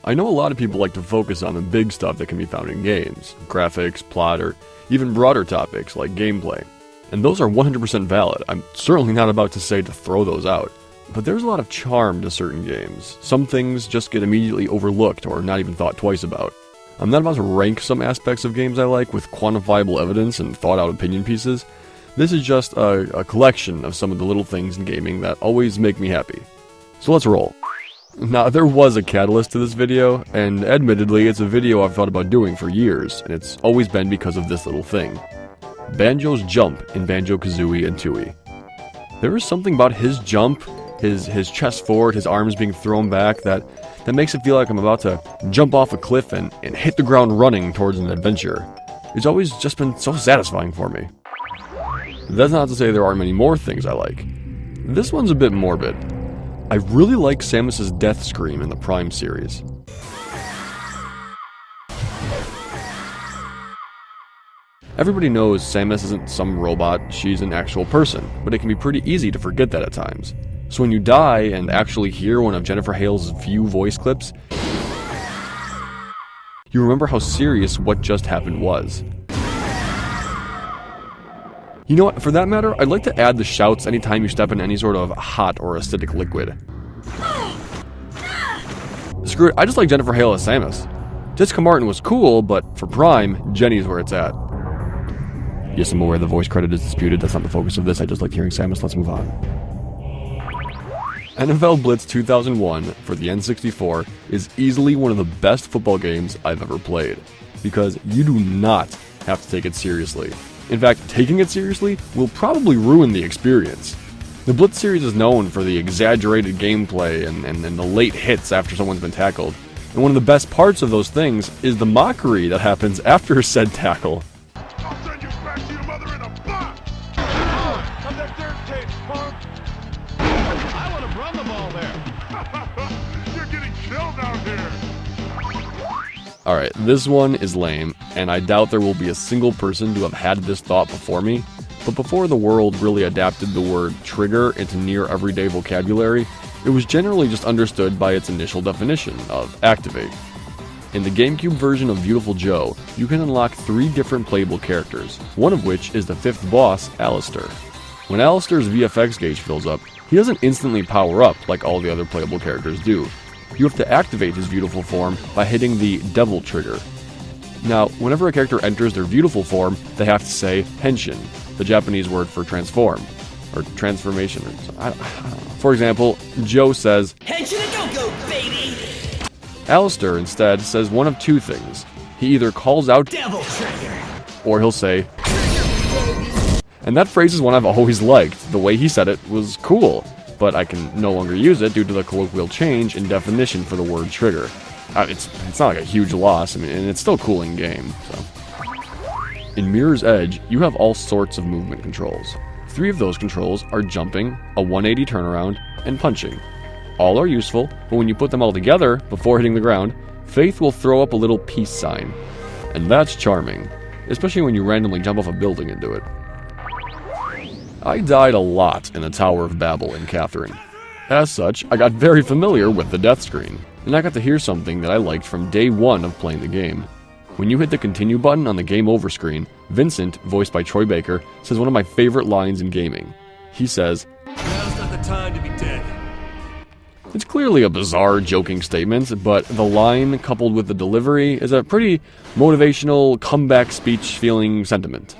I know a lot of people like to focus on the big stuff that can be found in games, graphics, plot, or even broader topics like gameplay. And those are 100% valid. I'm certainly not about to say to throw those out. But there's a lot of charm to certain games. Some things just get immediately overlooked or not even thought twice about. I'm not about to rank some aspects of games I like with quantifiable evidence and thought-out opinion pieces. This is just a collection of some of the little things in gaming that always make me happy. So let's roll. Now, there was a catalyst to this video, and admittedly, it's a video I've thought about doing for years, and it's always been because of this little thing. Banjo's jump in Banjo-Kazooie and Tooie. There is something about his jump, his chest forward, his arms being thrown back, that makes it feel like I'm about to jump off a cliff and hit the ground running towards an adventure. It's always just been so satisfying for me. That's not to say there aren't many more things I like. This one's a bit morbid. I really like Samus's death scream in the Prime series. Everybody knows Samus isn't some robot, she's an actual person, but it can be pretty easy to forget that at times. So when you die and actually hear one of Jennifer Hale's few voice clips, you remember how serious what just happened was. You know what, for that matter, I'd like to add the shouts anytime you step in any sort of hot or acidic liquid. Screw it, I just like Jennifer Hale as Samus. Jessica Martin was cool, but for Prime, Jenny's where it's at. Yes, I'm aware the voice credit is disputed, that's not the focus of this, I just like hearing Samus, let's move on. NFL Blitz 2001 for the N64 is easily one of the best football games I've ever played, because you do not have to take it seriously. In fact, taking it seriously will probably ruin the experience. The Blitz series is known for the exaggerated gameplay and the late hits after someone's been tackled. And one of the best parts of those things is the mockery that happens after said tackle. I'll send you back to your mother in a box! Come that dirt tape, punk! I would have run the ball there! You're getting killed out here! Alright, this one is lame, and I doubt there will be a single person to have had this thought before me, but before the world really adapted the word trigger into near everyday vocabulary, it was generally just understood by its initial definition of activate. In the GameCube version of Beautiful Joe, you can unlock 3 different playable characters, one of which is the 5th boss, Alistair. When Alistair's VFX gauge fills up, he doesn't instantly power up like all the other playable characters do. You have to activate his beautiful form by hitting the devil trigger. Now, whenever a character enters their beautiful form, they have to say henshin, the Japanese word for transform, or transformation. I don't know. For example, Joe says, Henshin a go-go, baby! Alistair instead says one of 2 things. He either calls out Devil trigger! or he'll say and that phrase is one I've always liked. The way he said it was cool, but I can no longer use it due to the colloquial change in definition for the word trigger. It's not like a huge loss, and it's still cool in game, so. In Mirror's Edge, you have all sorts of movement controls. 3 of those controls are jumping, a 180 turnaround, and punching. All are useful, but when you put them all together, before hitting the ground, Faith will throw up a little peace sign. And that's charming, especially when you randomly jump off a building and do it. I died a lot in the Tower of Babel in Catherine. As such, I got very familiar with the death screen, and I got to hear something that I liked from day 1 of playing the game. When you hit the continue button on the game over screen, Vincent, voiced by Troy Baker, says one of my favorite lines in gaming. He says, "Now's not the time to be dead." It's clearly a bizarre, joking statement, but the line, coupled with the delivery, is a pretty motivational, comeback speech-feeling sentiment.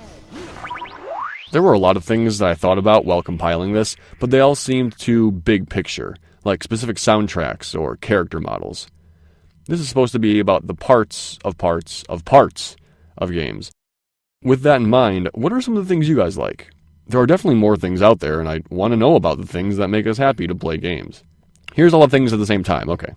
There were a lot of things that I thought about while compiling this, but they all seemed too big picture, like specific soundtracks or character models. This is supposed to be about the parts of games. With that in mind, what are some of the things you guys like? There are definitely more things out there, and I want to know about the things that make us happy to play games. Here's all the things at the same time, okay.